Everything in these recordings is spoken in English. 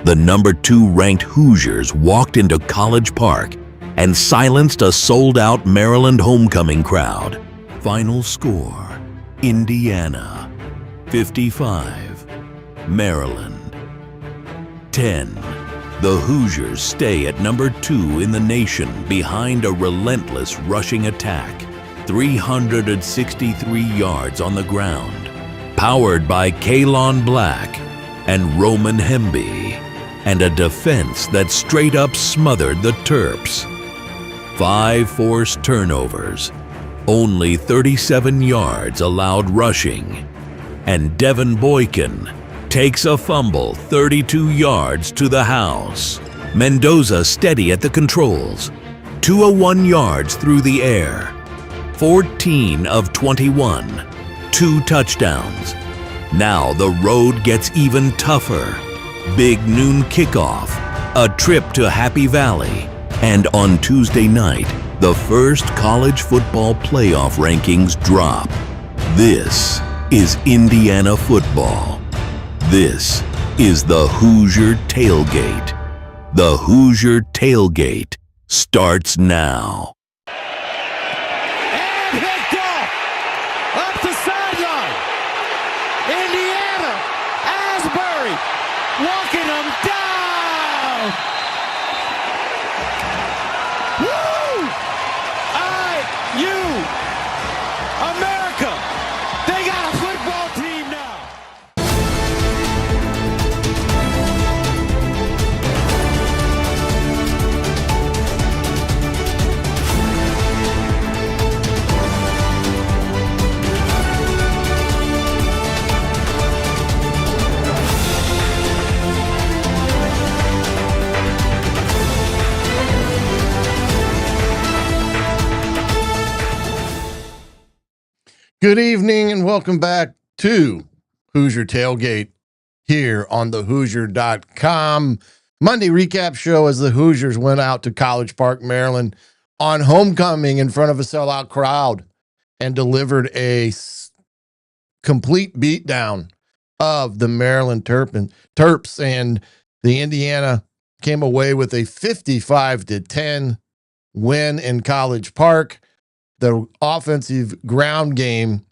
the number 2 ranked Hoosiers walked into College Park and silenced a sold-out Maryland homecoming crowd. Final score, Indiana 55, Maryland 10. The Hoosiers stay at number 2 in the nation behind a relentless rushing attack. 363 yards on the ground, powered by Kaelon Black and Roman Hemby, and a defense that straight up smothered the Terps. 5 forced turnovers, only 37 yards allowed rushing, and Devan Boykin takes a fumble 32 yards to the house. Mendoza steady at the controls, 201 yards through the air, 14 of 21, 2 touchdowns. Now the road gets even tougher. Big noon kickoff, a trip to Happy Valley, and on Tuesday night, the first college football playoff rankings drop. This is Indiana football. This is the Hoosier Tailgate. The Hoosier Tailgate starts now. And picked off up the sideline. Indiana, Asbury, walking them down. Woo! IU, America, they got a football team now. Good evening and welcome back to Hoosier Tailgate here on the Hoosier.com Monday recap show as the Hoosiers went out to College Park, Maryland on homecoming in front of a sellout crowd and delivered a complete beatdown of the Maryland Terps, and the Indiana came away with a 55-10 win in College Park. The offensive ground game,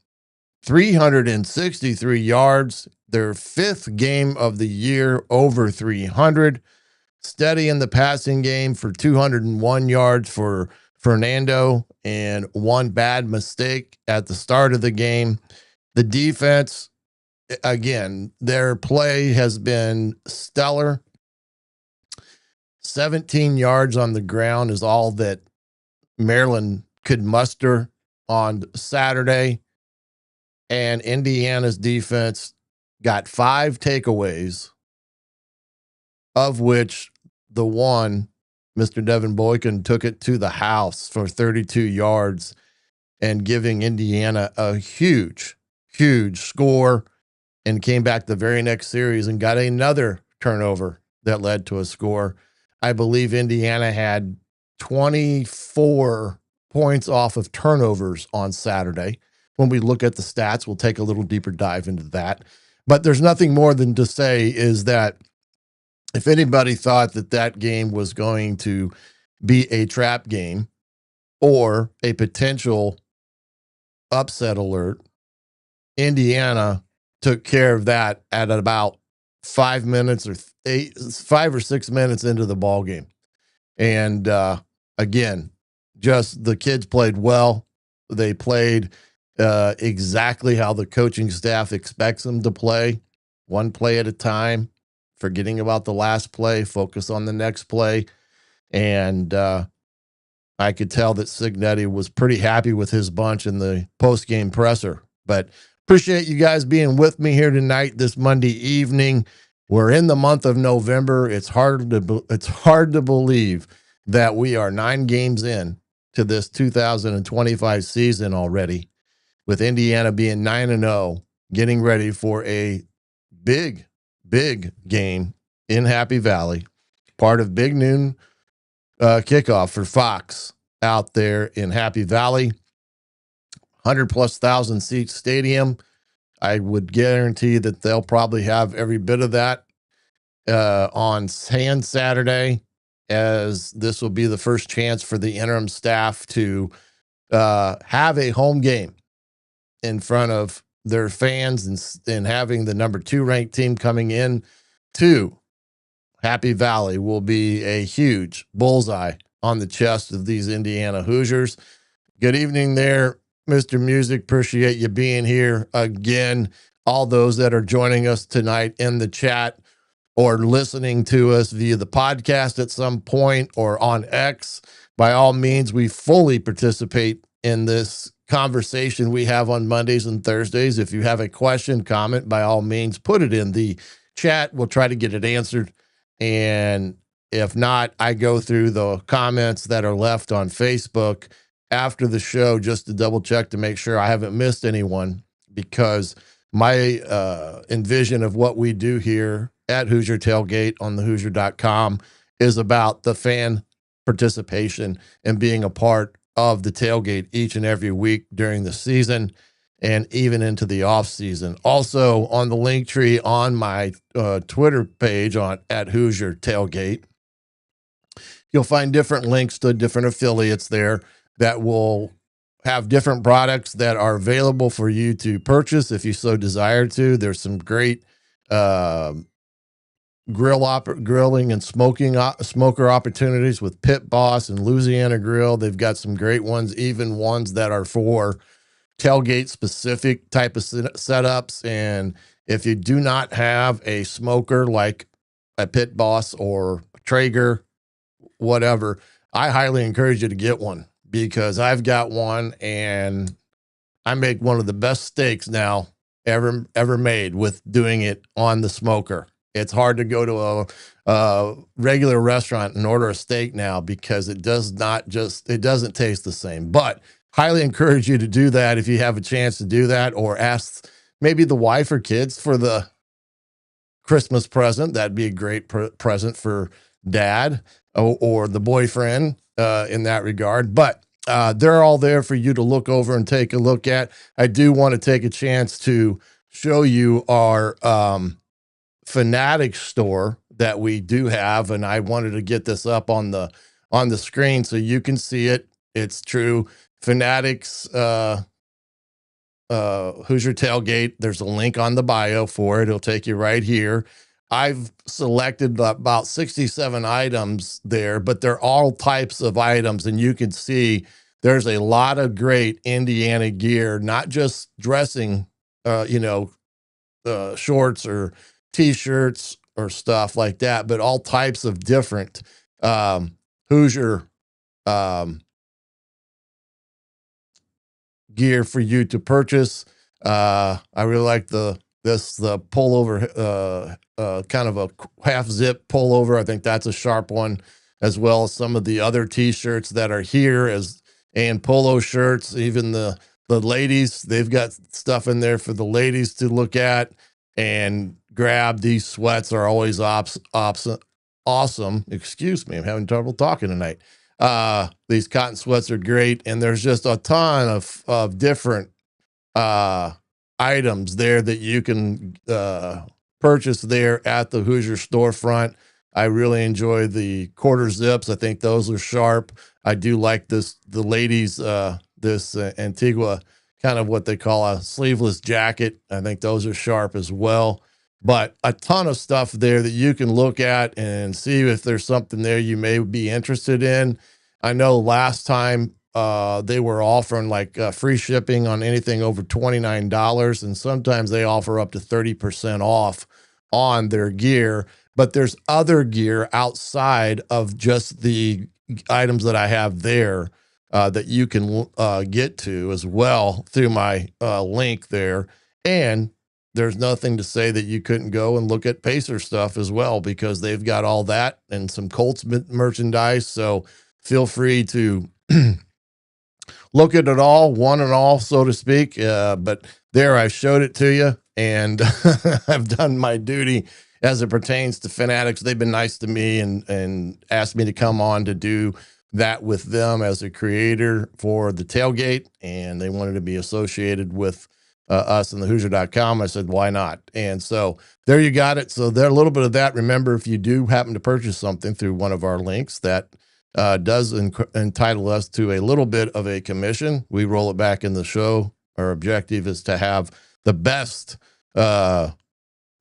363 yards, their 5th game of the year over 300. Steady in the passing game for 201 yards for Fernando and 1 bad mistake at the start of the game. The defense, again, their play has been stellar. 17 yards on the ground is all that Maryland could muster on Saturday, and Indiana's defense got 5 takeaways, of which the one, Mr. Devan Boykin, took it to the house for 32 yards and giving Indiana a huge score, and came back the very next series and got another turnover that led to a score. I believe Indiana had 24 points off of turnovers on Saturday. When we look at the stats, we'll take a little deeper dive into that. But there's nothing more than to say is that if anybody thought that that game was going to be a trap game or a potential upset alert, Indiana took care of that at about 5 minutes or 5 or 6 minutes into the ball game. And again, just the kids played well. They played exactly how the coaching staff expects them to play, one play at a time, forgetting about the last play, focus on the next play. And I could tell that Signetti was pretty happy with his bunch in the post-game presser. But appreciate you guys being with me here tonight, this Monday evening. We're in the month of November. It's hard to believe that we are 9 games in to this 2025 season already, with Indiana being 9-0, getting ready for a big game in Happy Valley, part of Big Noon kickoff for Fox out there in Happy Valley. 100,000+ seat stadium. I would guarantee that they'll probably have every bit of that on Hand Saturday, as this will be the first chance for the interim staff to have a home game in front of their fans, and having the number 2 ranked team coming in to Happy Valley will be a huge bullseye on the chest of these Indiana Hoosiers. Good evening there, Mr. Music. Appreciate you being here again. All those that are joining us tonight in the chat or listening to us via the podcast at some point or on X, by all means, we fully participate in this conversation we have on Mondays and Thursdays. If you have a question, comment, by all means, put it in the chat. We'll try to get it answered. And if not, I go through the comments that are left on Facebook after the show just to double check to make sure I haven't missed anyone, because my envision of what we do here at Hoosier Tailgate on the Hoosier.com is about the fan participation and being a part of the tailgate each and every week during the season and even into the off season. Also on the link tree on my Twitter page at Hoosier Tailgate, you'll find different links to different affiliates there that will have different products that are available for you to purchase if you so desire to. There's some great grilling and smoker opportunities with Pit Boss and Louisiana Grill. They've got some great ones, even ones that are for tailgate specific type of setups. And if you do not have a smoker like a Pit Boss or Traeger, whatever, I highly encourage you to get one, because I've got one and I make one of the best steaks now ever made with doing it on the smoker. It's hard to go to a regular restaurant and order a steak now, because it doesn't taste the same. But highly encourage you to do that if you have a chance to do that, or ask maybe the wife or kids for the Christmas present. That'd be a great present for dad or the boyfriend in that regard. But they're all there for you to look over and take a look at. I do want to take a chance to show you our Fanatics store that we do have, and I wanted to get this up on the screen so you can see it. It's true. Fanatics Hoosier Tailgate. There's a link on the bio for it. It'll take you right here. I've selected about 67 items there, but they're all types of items, and you can see there's a lot of great Indiana gear, not just dressing, shorts or T-shirts or stuff like that, but all types of different Hoosier gear for you to purchase. I really like the pullover, kind of a half zip pullover. I think that's a sharp one, as well as some of the other T-shirts that are here, and polo shirts. Even the ladies, they've got stuff in there for the ladies to look at and grab. These sweats are always awesome. Excuse me, I'm having trouble talking tonight. These cotton sweats are great, and there's just a ton of different items there that you can purchase there at the Hoosier storefront. I really enjoy the quarter zips. I think those are sharp. I do like the ladies, this Antigua, kind of what they call a sleeveless jacket. I think those are sharp as well. But a ton of stuff there that you can look at and see if there's something there you may be interested in. I know last time they were offering like free shipping on anything over $29, and sometimes they offer up to 30% off on their gear. But there's other gear outside of just the items that I have there that you can get to as well through my link there. And there's nothing to say that you couldn't go and look at Pacer stuff as well, because they've got all that and some Colts merchandise. So feel free to look at it all, one and all, so to speak. But there, I showed it to you, and I've done my duty as it pertains to Fanatics. They've been nice to me and asked me to come on to do that with them as a creator for the tailgate, and they wanted to be associated with us in the Hoosier.com. I said, why not? And so there you got it. So there, a little bit of that. Remember, if you do happen to purchase something through one of our links, that does entitle us to a little bit of a commission. We roll it back in the show. Our objective is to have the best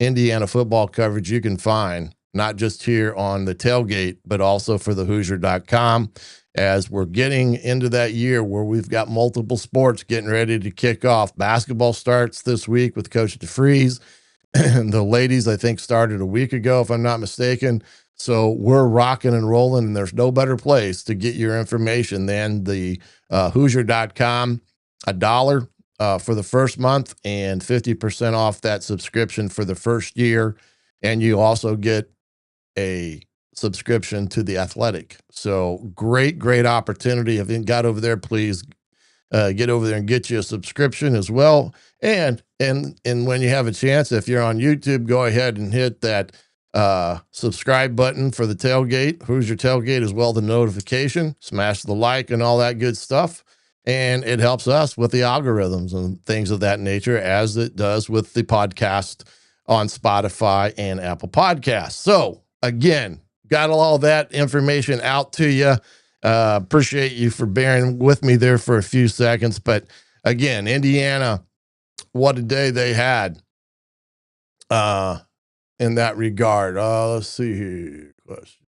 Indiana football coverage you can find, not just here on the tailgate, but also for the Hoosier.com, as we're getting into that year where we've got multiple sports getting ready to kick off. Basketball starts this week with Coach DeFries, and the ladies, I think, started a week ago, if I'm not mistaken. So we're rocking and rolling, and there's no better place to get your information than the Hoosier.com. $1 for the first month and 50% off that subscription for the first year. And you also get a subscription to The Athletic. So great opportunity. If you ain't got over there, please get over there and get you a subscription as well. And when you have a chance, if you're on YouTube, go ahead and hit that subscribe button for the tailgate, Hoosier Tailgate, as well, the notification, smash the like and all that good stuff. And it helps us with the algorithms and things of that nature, as it does with the podcast on Spotify and Apple Podcasts. So again, got all that information out to you. Appreciate you for bearing with me there for a few seconds. But again, Indiana, what a day they had in that regard. Let's see here. Question.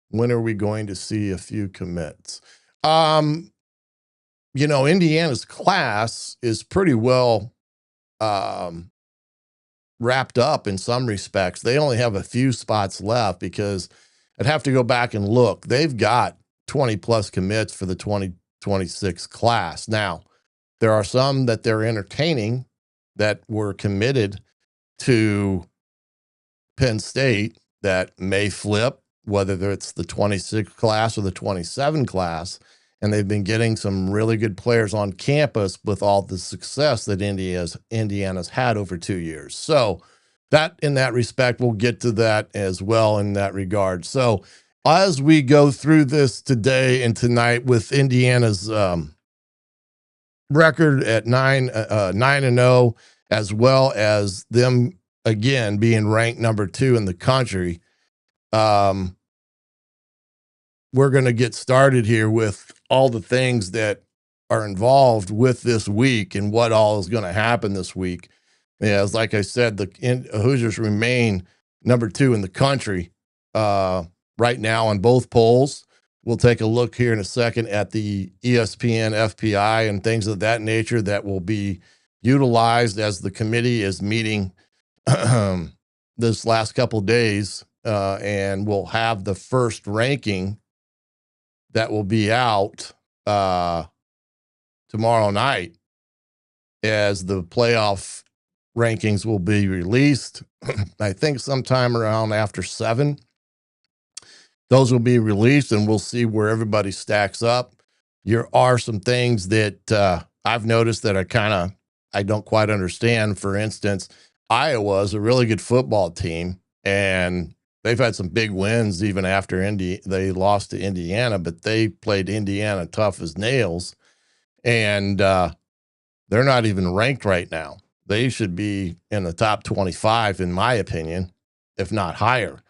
When are we going to see a few commits? Indiana's class is pretty well wrapped up in some respects. They only have a few spots left because I'd have to go back and look. They've got 20 plus commits for the 2026 class. Now, there are some that they're entertaining that were committed to Penn State that may flip, whether it's the 26 class or the 27 class. And they've been getting some really good players on campus with all the success that Indiana's had over 2 years. So that, in that respect, we'll get to that as well in that regard. So as we go through this today and tonight with Indiana's record at 9-0, as well as them again being ranked number 2 in the country, we're going to get started here with all the things that are involved with this week and what all is going to happen this week. Yeah, as like I said, the Hoosiers remain number 2 in the country right now on both polls. We'll take a look here in a second at the ESPN FPI and things of that nature that will be utilized as the committee is meeting this last couple of days, and we'll have the first ranking that will be out tomorrow night as the playoff rankings will be released. I think sometime around after 7. Those will be released, and we'll see where everybody stacks up. There are some things that I've noticed that I don't quite understand. For instance, Iowa is a really good football team, and they've had some big wins even after they lost to Indiana, but they played Indiana tough as nails, and they're not even ranked right now. They should be in the top 25, in my opinion, if not higher,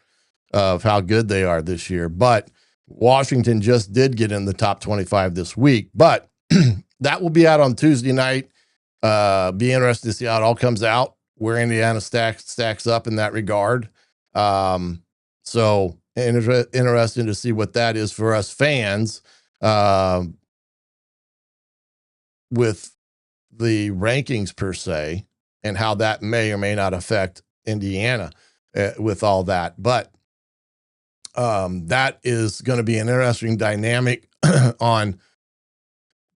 of how good they are this year. But Washington just did get in the top 25 this week, but that will be out on Tuesday night. Be interested to see how it all comes out, where Indiana stacks up in that regard. So interesting to see what that is for us fans, with the rankings per se, and how that may or may not affect Indiana with all that. But that is going to be an interesting dynamic on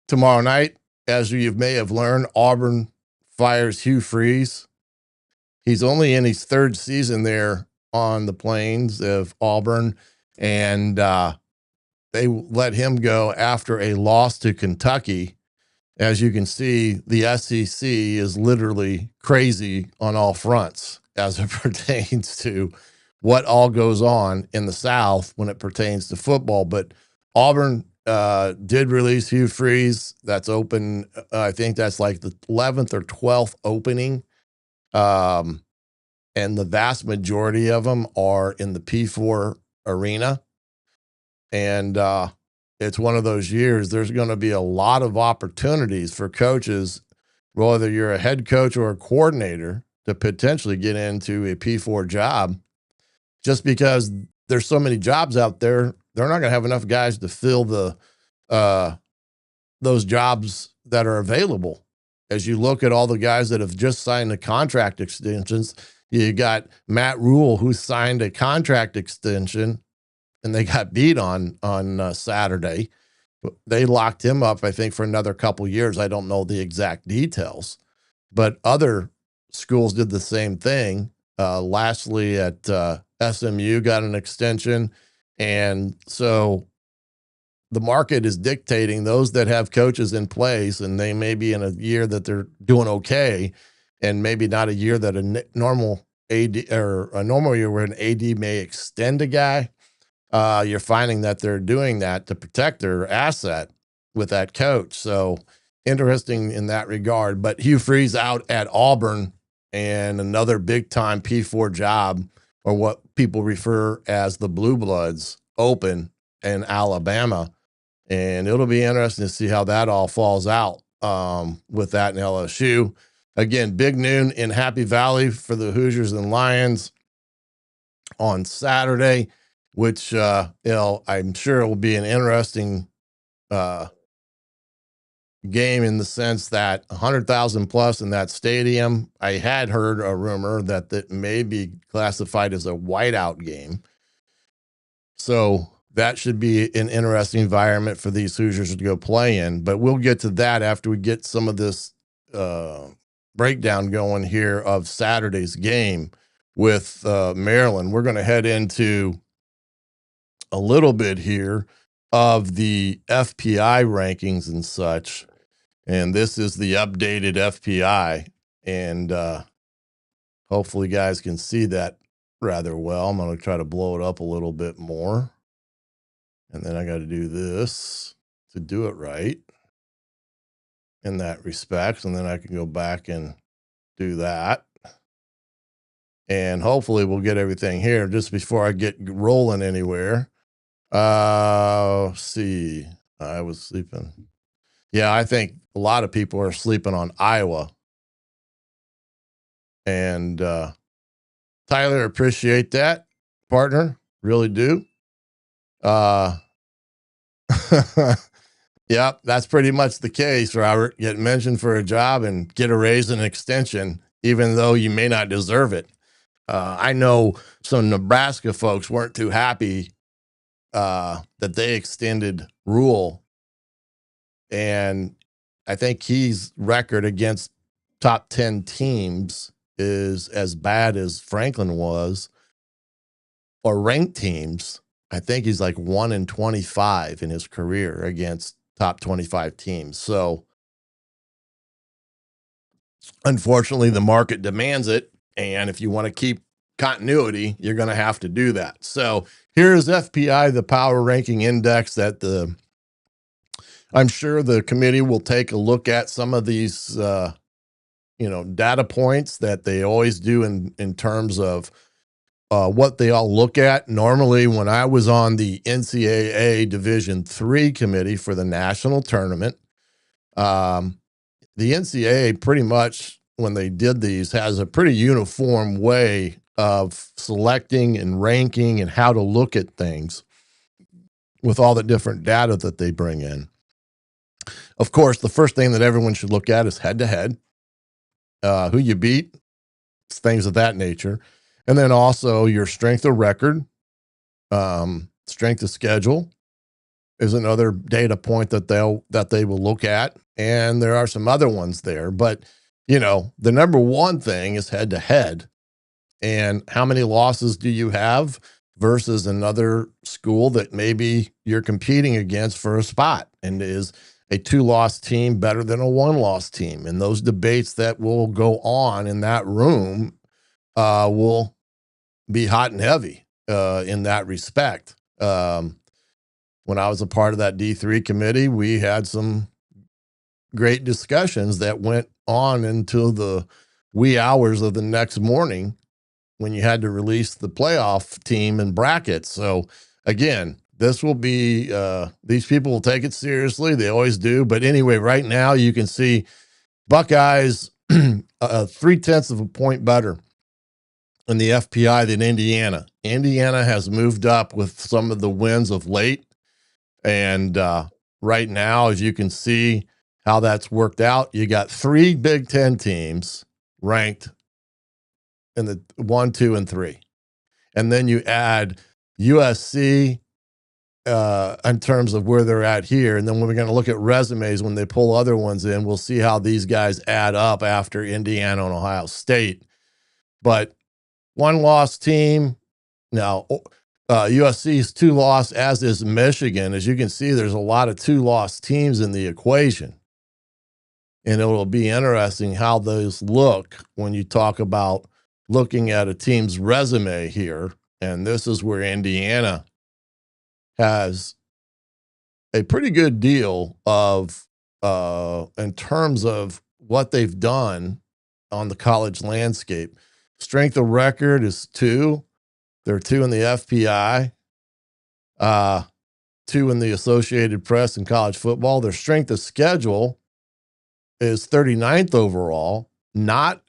tomorrow night. As you may have learned, Auburn fires Hugh Freeze. He's only in his 3rd season there on the plains of Auburn, and they let him go after a loss to Kentucky. As you can see, the SEC is literally crazy on all fronts as it pertains to what all goes on in the South when it pertains to football. But Auburn did release Hugh Freeze. That's open. I think that's like the 11th or 12th opening. And the vast majority of them are in the P4 arena. And it's one of those years, there's going to be a lot of opportunities for coaches, whether you're a head coach or a coordinator, to potentially get into a P4 job, just because there's so many jobs out there. They're not going to have enough guys to fill those jobs that are available. As you look at all the guys that have just signed the contract extensions, you got Matt Rule, who signed a contract extension, and they got beat on Saturday. They locked him up, I think, for another couple years. I don't know the exact details, but other schools did the same thing. Lastly, at SMU got an extension. And so the market is dictating those that have coaches in place, and they may be in a year that they're doing okay, and maybe not a year that a normal AD or a normal year where an AD may extend a guy. You're finding that they're doing that to protect their asset with that coach. So interesting in that regard. But Hugh Freeze out at Auburn, and another big time P4 job, or what people refer as the Blue Bloods, open in Alabama. And it'll be interesting to see how that all falls out with that in LSU. Again, big noon in Happy Valley for the Hoosiers and Lions on Saturday, which, I'm sure it will be an interesting game in the sense that 100,000 plus in that stadium. I had heard a rumor that may be classified as a whiteout game. So that should be an interesting environment for these Hoosiers to go play in. But we'll get to that after we get some of this breakdown going here of Saturday's game with Maryland. We're going to head into a little bit here of the FPI rankings and such. And this is the updated FPI. And hopefully you guys can see that rather well. I'm going to try to blow it up a little bit more. And then I got to do this to do it right in that respect. And then I can go back and do that. And hopefully we'll get everything here just before I get rolling anywhere. See, I was sleeping. Yeah, I think a lot of people are sleeping on Iowa. And Tyler, appreciate that, partner. Really do. Yep, that's pretty much the case, Robert. Get mentioned for a job and get a raise and extension, even though you may not deserve it. I know some Nebraska folks weren't too happy that they extended Rule. And I think his record against top 10 teams is as bad as Franklin was, or ranked teams. I think he's like 1-25 in his career against top 25 teams. So unfortunately, the market demands it. And if you want to keep continuity, you're going to have to do that. So here's FPI, the power ranking index that I'm sure the committee will take a look at some of these, data points that they always do in terms of what they all look at. Normally, when I was on the NCAA Division III committee for the national tournament, the NCAA pretty much, when they did these, has a pretty uniform way of selecting and ranking and how to look at things with all the different data that they bring in. Of course, the first thing that everyone should look at is head-to-head, who you beat, things of that nature. And then also your strength of record, strength of schedule is another data point that they will look at. And there are some other ones there, but the number one thing is head to head, and how many losses do you have versus another school that maybe you're competing against for a spot, and is a 2-loss team better than a 1-loss team? And those debates that will go on in that room will be hot and heavy in that respect. When when I was a part of that D3 committee, we had some great discussions that went on until the wee hours of the next morning when you had to release the playoff team and brackets. So again, this will be, these people will take it seriously. They always do. But anyway, right now you can see Buckeyes 0.3 of a point better in the FPI than Indiana. Indiana has moved up with some of the wins of late. And right now, as you can see how that's worked out, you got 3 Big Ten teams ranked in the 1, 2, and 3. And then you add USC in terms of where they're at here. And then when we're going to look at resumes, when they pull other ones in, we'll see how these guys add up after Indiana and Ohio State. But 1-loss team. Now, USC's 2-loss, as is Michigan. As you can see, there's a lot of 2-loss teams in the equation. And it will be interesting how those look when you talk about looking at a team's resume here. And this is where Indiana has a pretty good deal of, in terms of what they've done on the college landscape. Strength of record is 2. They're 2 in the FPI, 2 in the Associated Press and college football. Their strength of schedule is 39th overall, not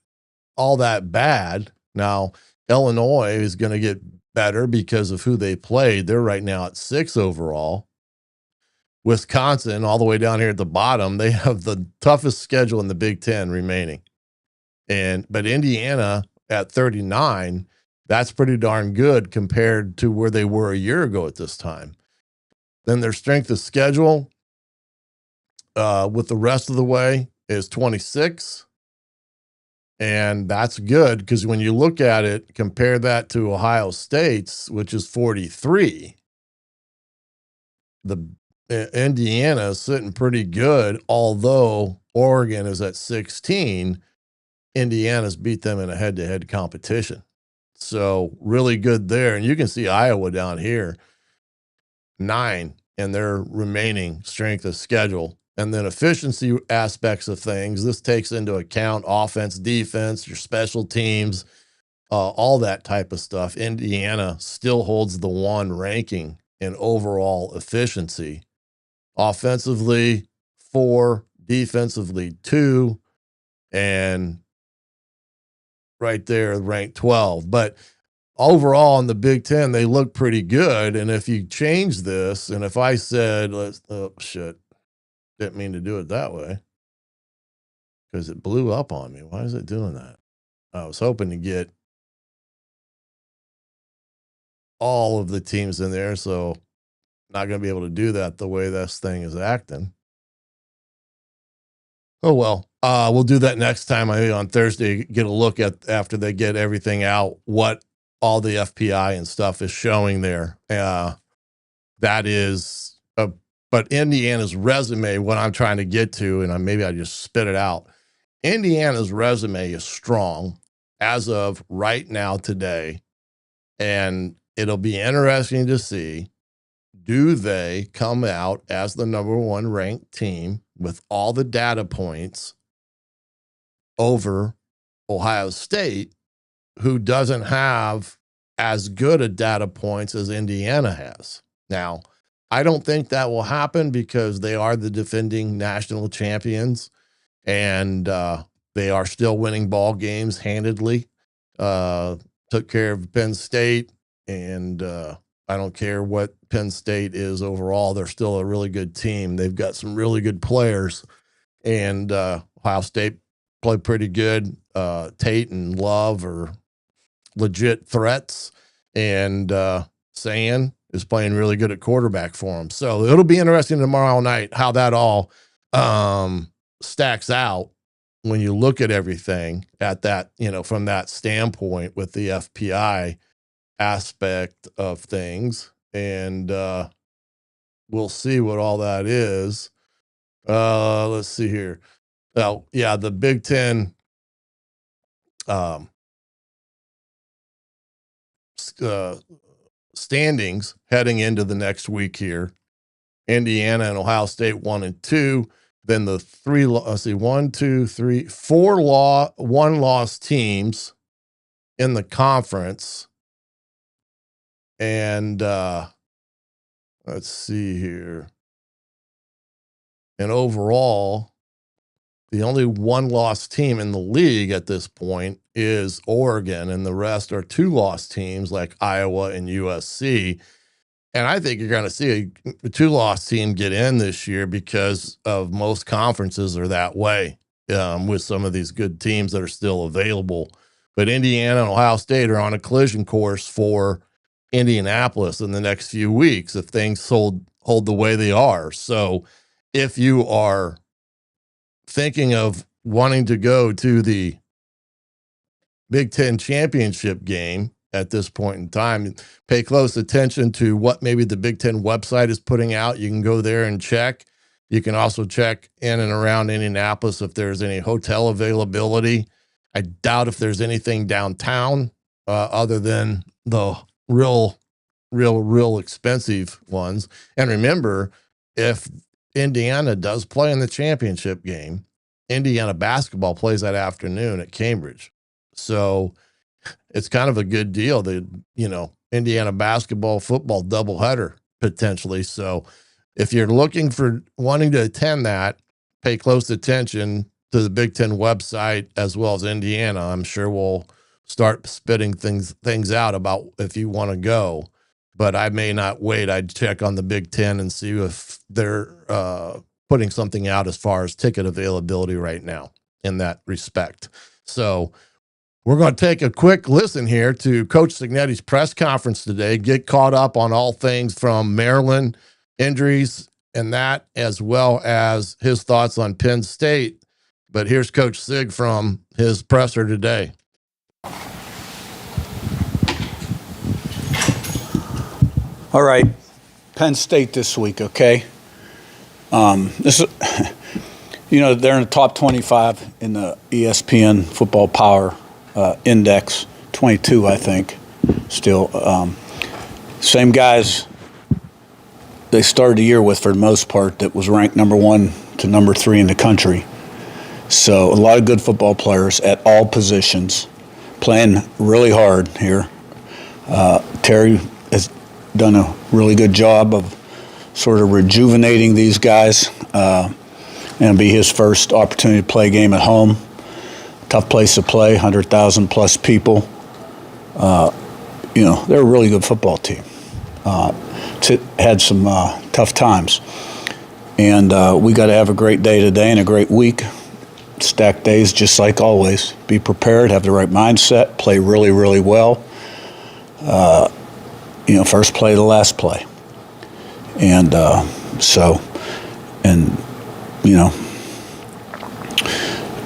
all that bad. Now, Illinois is going to get better because of who they played. They're right now at 6 overall. Wisconsin, all the way down here at the bottom, they have the toughest schedule in the Big Ten remaining. But Indiana at 39, that's pretty darn good compared to where they were a year ago at this time. Then their strength of schedule with the rest of the way is 26. And that's good because when you look at it, compare that to Ohio State's, which is 43. The Indiana is sitting pretty good, although Oregon is at 16. Indiana's beat them in a head-to-head competition. So really good there. And you can see Iowa down here, 9 in their remaining strength of schedule. And then efficiency aspects of things. This takes into account offense, defense, your special teams, all that type of stuff. Indiana still holds the 1 ranking in overall efficiency. Offensively, 4, defensively, 2, and right there, ranked 12. But overall in the Big Ten, they look pretty good. And if you change this, and if I said, oh, shit, didn't mean to do it that way because it blew up on me. Why is it doing that? I was hoping to get all of the teams in there, so not going to be able to do that the way this thing is acting. Oh, well, we'll do that next time. I think on Thursday, get a look at, after they get everything out, what all the FPI and stuff is showing there. That is, but Indiana's resume, what I'm trying to get to, and maybe I just spit it out. Indiana's resume is strong as of right now today. And it'll be interesting to see, do they come out as the number 1 ranked team with all the data points over Ohio State, who doesn't have as good a data points as Indiana has. Now, I don't think that will happen because they are the defending national champions and they are still winning ball games handedly. Took care of Penn State, and I don't care what Penn State is overall. They're still a really good team. They've got some really good players, and Ohio State played pretty good. Tate and Love are legit threats, and Sand is playing really good at quarterback for them. So it'll be interesting tomorrow night how that all stacks out when you look at everything at that, from that standpoint with the FPI aspect of things. And we'll see what all that is. Let's see here. Oh, yeah, the Big Ten standings heading into the next week here. Indiana and Ohio State 1 and 2. Then the four one-loss teams in the conference. And let's see here. And overall, the only one-loss team in the league at this point is Oregon, and the rest are two-loss teams like Iowa and USC. And I think you're going to see a two-loss team get in this year because of most conferences are that way with some of these good teams that are still available. But Indiana and Ohio State are on a collision course for Indianapolis in the next few weeks if things hold the way they are. So if you are thinking of wanting to go to the Big Ten championship game at this point in time, pay close attention to what maybe the Big Ten website is putting out. You can go there and check. You can also check in and around Indianapolis if there's any hotel availability. I doubt if there's anything downtown other than the real expensive ones. And remember, if Indiana does play in the championship game, Indiana basketball plays that afternoon at Cambridge. So it's kind of a good deal. The, Indiana basketball, football doubleheader potentially. So if you're looking for wanting to attend that, pay close attention to the Big Ten website as well as Indiana. I'm sure we'll start spitting things out about if you want to go, but I may not wait. I'd check on the Big Ten and see if they're putting something out as far as ticket availability right now in that respect. So we're going to take a quick listen here to Coach Cignetti's press conference today, get caught up on all things from Maryland, injuries, and that, as well as his thoughts on Penn State. But here's Coach Sig from his presser today. All right, Penn State this week, okay? This is, they're in the top 25 in the ESPN Football Power Index, 22, I think, still. Same guys they started the year with, for the most part, that was ranked number 1 to number 3 in the country. So a lot of good football players at all positions, playing really hard here. Terry has done a really good job of sort of rejuvenating these guys. And it'll be his first opportunity to play a game at home. Tough place to play, 100,000 plus people. They're a really good football team. Had some tough times. And we got to have a great day today and a great week. Stacked days, just like always. Be prepared, have the right mindset, play really, really well. First play to last play. And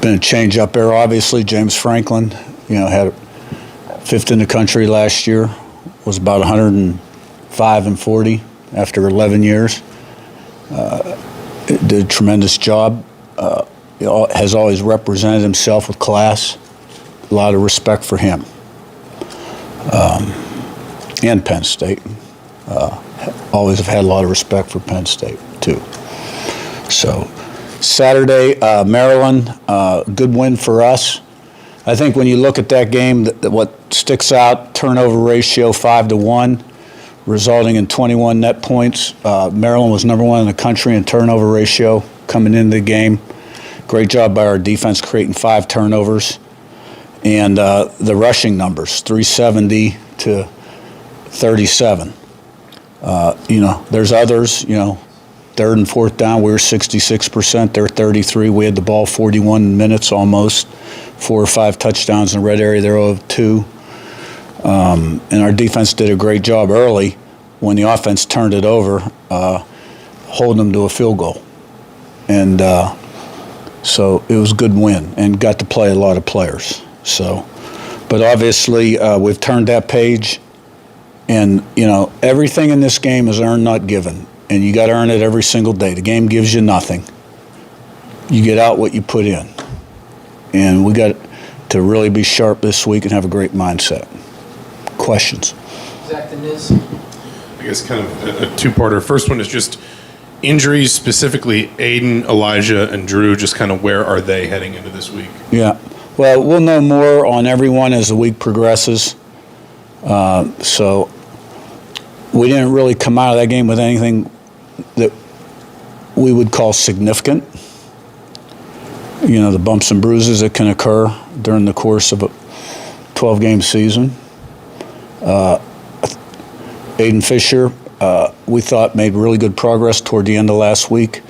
been a change up there, obviously. James Franklin, had 5th in the country last year, was about 105 and 40 after 11 years. Did a tremendous job. Has always represented himself with class. A lot of respect for him. And Penn State. Always have had a lot of respect for Penn State, too. So, Saturday, Maryland, good win for us. I think when you look at that game, what sticks out, turnover ratio 5-1, resulting in 21 net points. Maryland was number 1 in the country in turnover ratio coming into the game. Great job by our defense creating 5 turnovers. And the rushing numbers, 370 to 37. There's others, 3rd and 4th down, we were 66%, they're 33. We had the ball 41 minutes almost, 4 or 5 touchdowns in the red area, they're 0-2. And our defense did a great job early when the offense turned it over, holding them to a field goal. And so it was a good win and got to play a lot of players. So, but obviously we've turned that page, and everything in this game is earned, not given, and you got to earn it every single day. The game gives you nothing. You get out what you put in, and we got to really be sharp this week and have a great mindset. Questions? Zach, I guess kind of a two-parter. First one is just, Injuries, specifically Aiden, Elijah, and Drew, just kind of where are they heading into this week? Yeah. Well, we'll know more on everyone as the week progresses. So we didn't really come out of that game with anything that we would call significant. You know, the bumps and bruises that can occur during the course of a 12-game season. Aiden Fisher, we thought made really good progress toward the end of last week.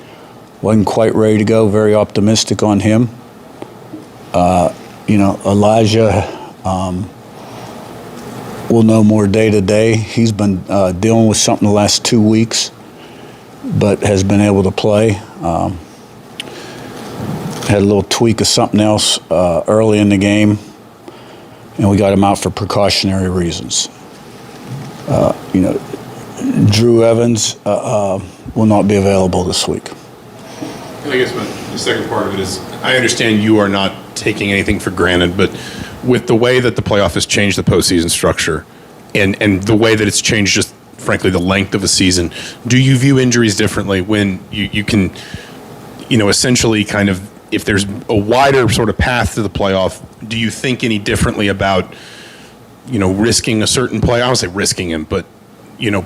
Wasn't quite ready to go, very optimistic on him. Elijah, we'll know more day to day. He's been dealing with something the last 2 weeks, but has been able to play. Had a little tweak of something else early in the game, and we got him out for precautionary reasons. Drew Evans will not be available this week. And I guess the second part of it is, I understand you are not taking anything for granted, but with the way that the playoff has changed the postseason structure and the way that it's changed just, frankly, the length of a season, do you view injuries differently when you can, essentially kind of, if there's a wider sort of path to the playoff, do you think any differently about, risking a certain player? I don't say risking him, but,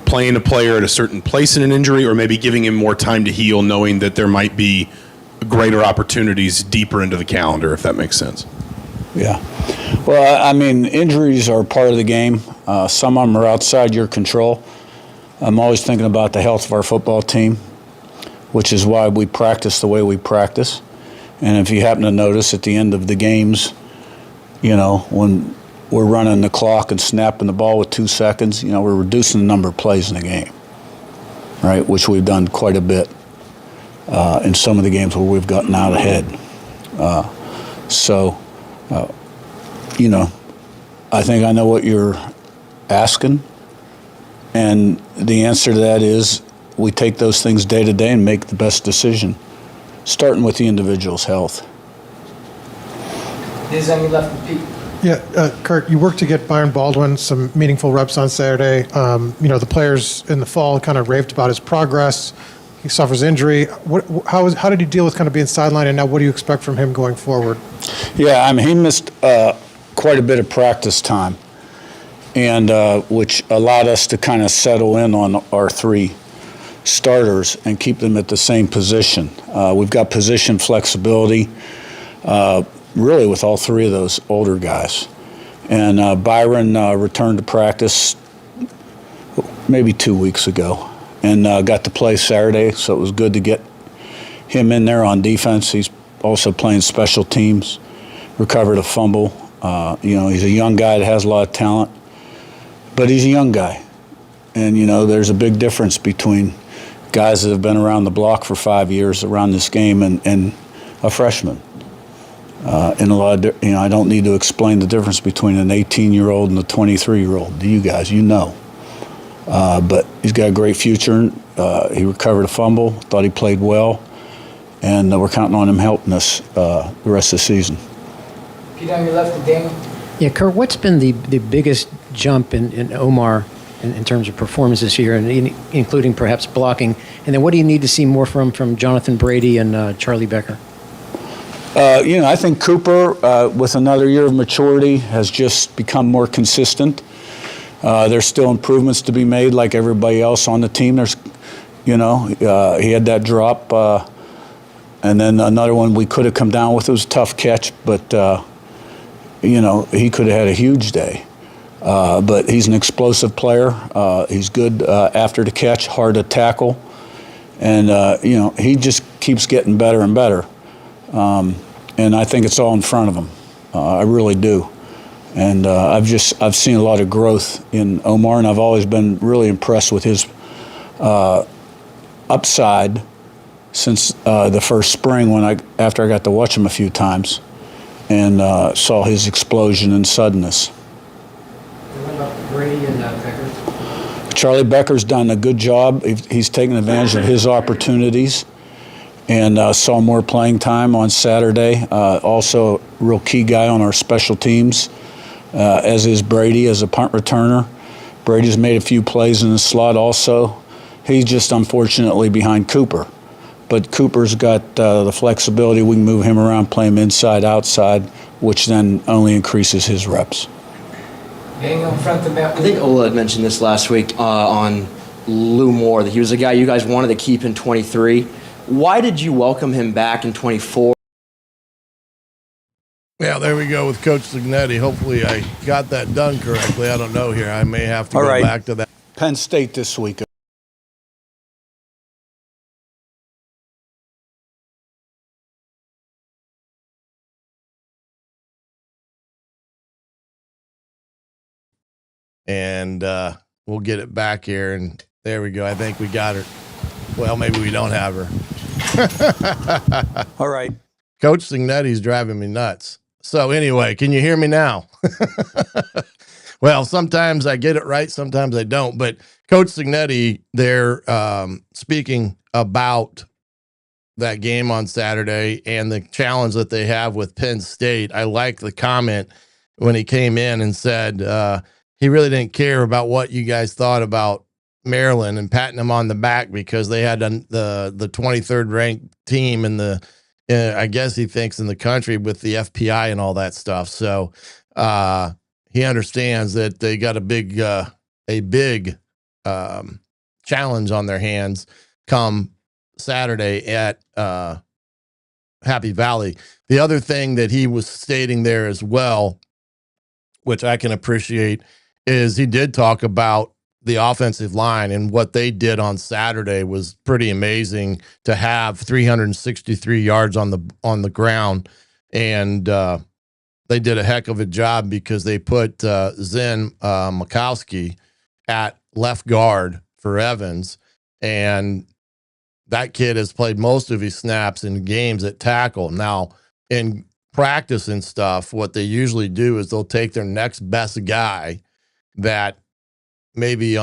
playing a player at a certain place in an injury, or maybe giving him more time to heal, knowing that there might be greater opportunities deeper into the calendar, if that makes sense? Yeah. Well, I mean, injuries are part of the game. Some of them are outside your control. I'm always thinking about the health of our football team, which is why we practice the way we practice. And if you happen to notice at the end of the games, when we're running the clock and snapping the ball with 2 seconds, we're reducing the number of plays in the game, right, which we've done quite a bit in some of the games where we've gotten out ahead. I think I know what you're asking, and the answer to that is we take those things day to day and make the best decision, starting with the individual's health. This is on your left with Pete. Yeah, Kurt, you worked to get Byron Baldwin some meaningful reps on Saturday. The players in the fall kind of raved about his progress. He suffers injury. How did he deal with kind of being sidelined, and now what do you expect from him going forward? Yeah, I mean, he missed quite a bit of practice time, and which allowed us to kind of settle in on our 3 starters and keep them at the same position. We've got position flexibility, really with all 3 of those older guys. And Byron returned to practice maybe 2 weeks ago and got to play Saturday, so it was good to get him in there on defense. He's also playing special teams, recovered a fumble. He's a young guy that has a lot of talent, but he's a young guy. And, there's a big difference between guys that have been around the block for 5 years around this game and a freshman. In a lot of, I don't need to explain the difference between an 18-year-old and a 23-year-old. You guys, but he's got a great future. He recovered a fumble, thought he played well, and we're counting on him helping us the rest of the season. Pete, on your left with Daniel. Yeah, Kurt, what's been the biggest jump in Omar in terms of performance this year, and including perhaps blocking? And then what do you need to see more from Jonathan Brady and Charlie Becker? I think Cooper, with another year of maturity, has just become more consistent. There's still improvements to be made, like everybody else on the team. He had that drop, and then another one we could have come down with. It was a tough catch, but he could have had a huge day. But he's an explosive player. He's good after the catch, hard to tackle, and he just keeps getting better and better. And I think it's all in front of him. I really do. And I've seen a lot of growth in Omar, and I've always been really impressed with his upside since the first spring after I got to watch him a few times and saw his explosion and suddenness. What about Brady and Becker? Charlie Becker's done a good job. He's taken advantage of his opportunities and saw more playing time on Saturday. Also a real key guy on our special teams, as is Brady as a punt returner. Brady's made a few plays in the slot also, He's just unfortunately behind Cooper. But Cooper's got the flexibility. We can move him around, play him inside, outside, which then only increases his reps. Daniel in front of the back. I think Ola had mentioned this last week on Lou Moore, that he was a guy you guys wanted to keep in 23. Why did you welcome him back in 24? Yeah, there we go with Coach Signetti. Hopefully I got that done correctly. I don't know here. I may have to go back to that. Penn State this week. And we'll get it back here. And there we go. I think we got her. Well, maybe we don't have her. All right. Coach Signetti's driving me nuts. So anyway, can you hear me now? Well, sometimes I get it right, sometimes I don't. But Coach Signetti, they're speaking about that game on Saturday and the challenge that they have with Penn State. I like the comment when he came in and said he really didn't care about what you guys thought about Maryland and patting them on the back because they had the 23rd ranked team in the I guess he thinks in the country with the FPI and all that stuff. So he understands that they got a big challenge on their hands come Saturday at Happy Valley. The other thing that he was stating there as well, which I can appreciate, is he did talk about the offensive line, and what they did on Saturday was pretty amazing to have 363 yards on the ground. And they did a heck of a job because they put Zen Makowski at left guard for Evans. And that kid has played most of his snaps in games at tackle. Now, in practice and stuff, what they usually do is they'll take their next best guy that maybe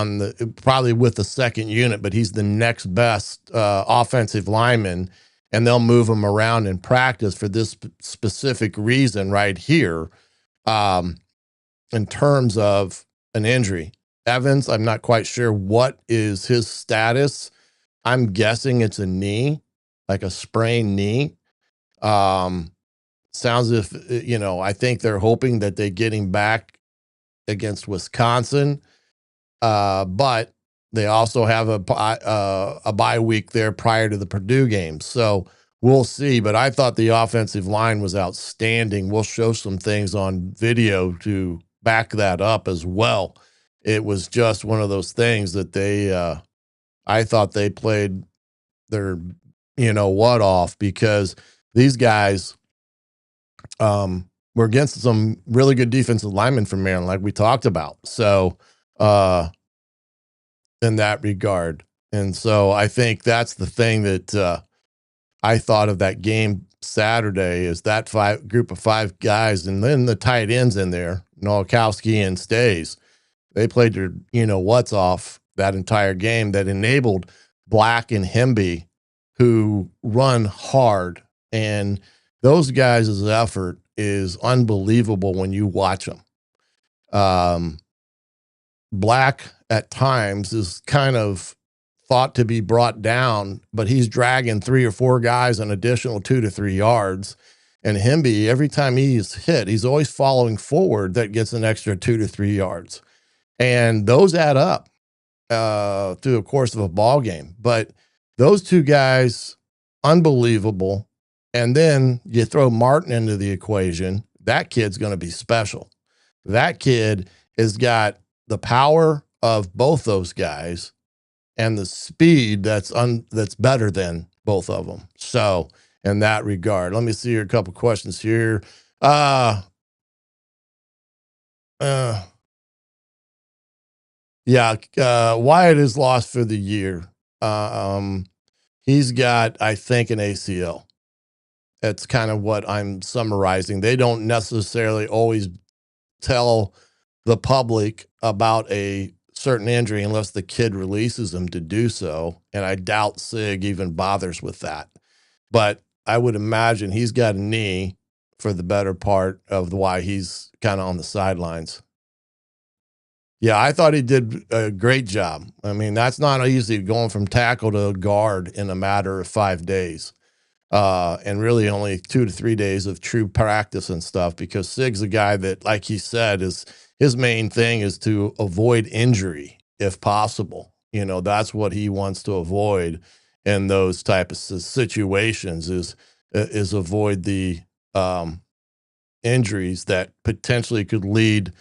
probably with the second unit, but he's the next best offensive lineman, and they'll move him around in practice for this specific reason right here. In terms of an injury, Evans, I'm not quite sure what is his status. I'm guessing it's a knee, like a sprained knee. Sounds if, I think they're hoping that they get him back against Wisconsin. But they also have a bye week there prior to the Purdue game. So we'll see. But I thought the offensive line was outstanding. We'll show some things on video to back that up as well. It was just one of those things that I thought they played their, off, because these guys were against some really good defensive linemen from Maryland, like we talked about. So, in that regard. And so I think that's the thing that I thought of that game Saturday, is that group of five guys, and then the tight ends in there, Nowakowski and Stays. They played their, what's off that entire game that enabled Black and Hemby, who run hard. And those guys' effort is unbelievable when you watch them. Black at times is kind of thought to be brought down, but he's dragging 3 or 4 guys an additional 2 to 3 yards. And Hemby, every time he's hit, he's always following forward. That gets an extra 2 to 3 yards. And those add up through the course of a ball game. But those 2 guys, unbelievable. And then you throw Martin into the equation. That kid's going to be special. That kid has got the power of both those guys and the speed that's better than both of them. So in that regard, let me see here a couple questions here. Wyatt is lost for the year. He's got, I think, an ACL. That's kind of what I'm summarizing. They don't necessarily always tell the public about a certain injury unless the kid releases them to do so. And I doubt Sig even bothers with that. But I would imagine he's got a knee for the better part of why he's kind of on the sidelines. Yeah, I thought he did a great job. I mean, that's not easy going from tackle to guard in a matter of 5 days. And really only 2 to 3 days of true practice and stuff, because Sig's a guy that, like he said, is his main thing is to avoid injury if possible. You know, that's what he wants to avoid in those type of situations is avoid the injuries that potentially could lead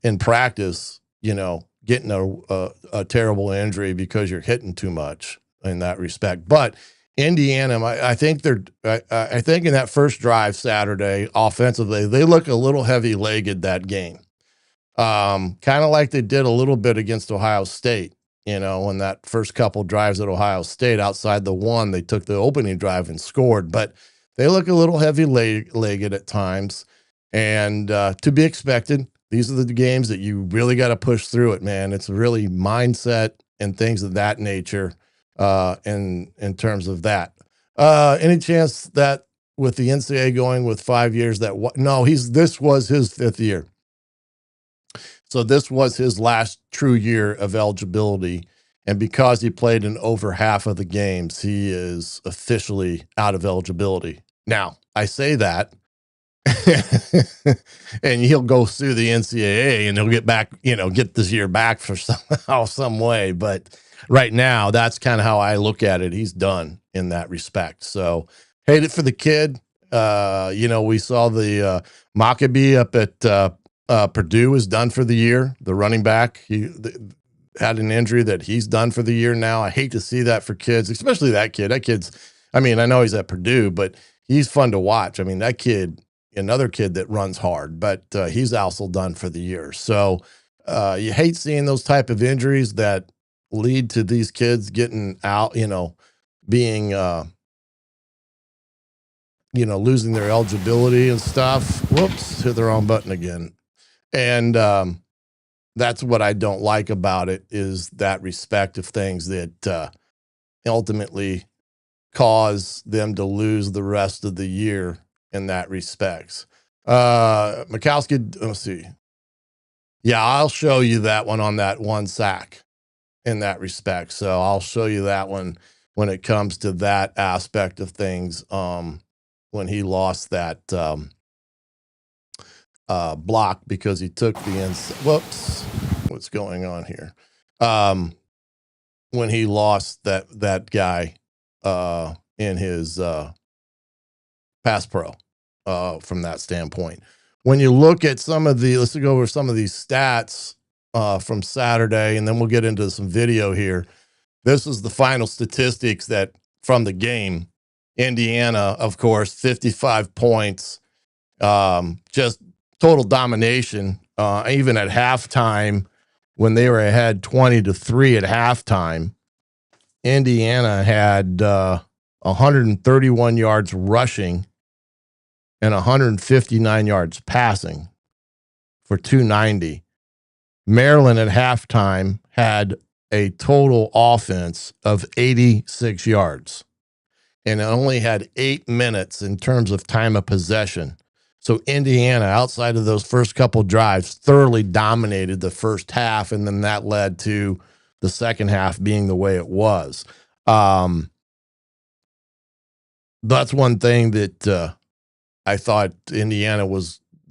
in practice, you know, getting a terrible injury because you're hitting too much in that respect. But Indiana, I think I think in that first drive Saturday offensively, they look a little heavy-legged that game. Kind of like they did a little bit against Ohio State, you know, in that first couple drives at Ohio State outside the one, they took the opening drive and scored, but they look a little heavy-legged at times, and to be expected. These are the games that you really got to push through it, man. It's really mindset and things of that nature. In terms of that, any chance that with the NCAA going with 5 years this was his 5th year. So this was his last true year of eligibility. And because he played in over half of the games, he is officially out of eligibility. Now I say that and he'll go sue the NCAA and he'll get back, you know, get this year back for some way. But right now, that's kind of how I look at it. He's done in that respect. So hate it for the kid. You know, we saw the Maccabee up at Purdue is done for the year. The running back, he had an injury that he's done for the year now. I hate to see that for kids, especially that kid. That kid's, I mean, I know he's at Purdue, but he's fun to watch. I mean, that kid, another kid that runs hard, but he's also done for the year. So you hate seeing those type of injuries that lead to these kids getting out, you know, being, you know, losing their eligibility and stuff. Whoops, hit the wrong button again. And that's what I don't like about it, is that respect of things that ultimately cause them to lose the rest of the year in that respects. Mikowski, let's see. Yeah, I'll show you that one on that one sack in that respect. So I'll show you that one when it comes to that aspect of things. When he lost that block because he took the whoops, what's going on here? When he lost that guy in his pass pro from that standpoint. When you look at let's go over some of these stats from Saturday, and then we'll get into some video here. This is the final statistics that from the game. Indiana, of course, 55 points, just total domination. Even at halftime, when they were ahead 20-3 at halftime, Indiana had 131 yards rushing and 159 yards passing for 290. Maryland at halftime had a total offense of 86 yards and it only had 8 minutes in terms of time of possession. So Indiana, outside of those first couple drives, thoroughly dominated the first half, and then that led to the second half being the way it was. That's one thing that I thought Indiana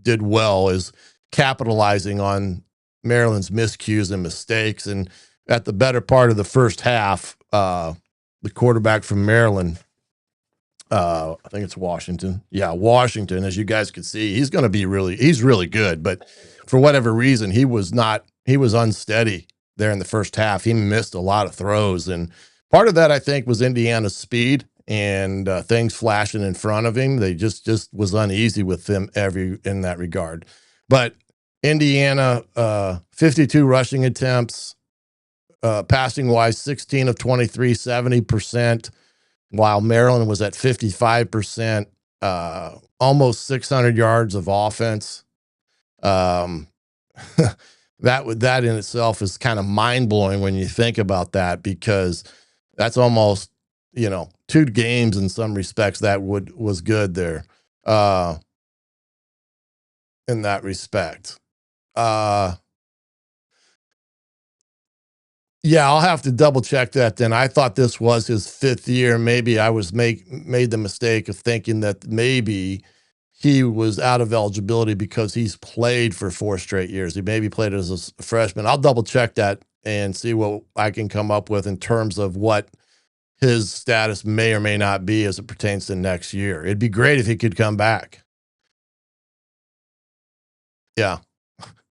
did well, is capitalizing on Maryland's miscues and mistakes. And at the better part of the first half, the quarterback from Maryland, I think it's Washington. Yeah, Washington, as you guys could see, he's really good. But for whatever reason, he was unsteady there in the first half. He missed a lot of throws. And part of that, I think, was Indiana's speed and things flashing in front of him. They just was uneasy with them in that regard. But Indiana, 52 rushing attempts, passing wise, 16 of 23, 70%, while Maryland was at 55%, almost 600 yards of offense. That in itself is kind of mind blowing when you think about that, because that's almost, 2 games in some respects that was good there, in that respect. Yeah, I'll have to double check that then. I thought this was his 5th year. Maybe I was made the mistake of thinking that maybe he was out of eligibility because he's played for 4 straight years. He maybe played as a freshman. I'll double check that and see what I can come up with in terms of what his status may or may not be as it pertains to next year. It'd be great if he could come back. Yeah.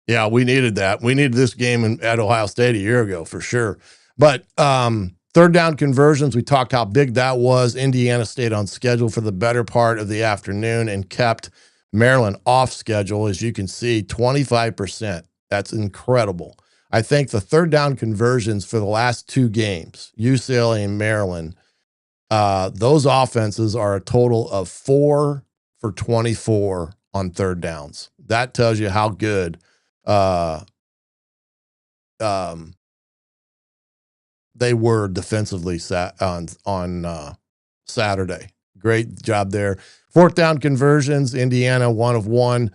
Yeah, we needed that. We needed this game at Ohio State a year ago for sure. But third down conversions, we talked how big that was. Indiana stayed on schedule for the better part of the afternoon and kept Maryland off schedule. As you can see, 25%. That's incredible. I think the third down conversions for the last 2 games, UCLA and Maryland, those offenses are a total of 4 for 24 on third downs. That tells you how good they were defensively on Saturday. Great job there. Fourth down conversions, Indiana 1 of 1,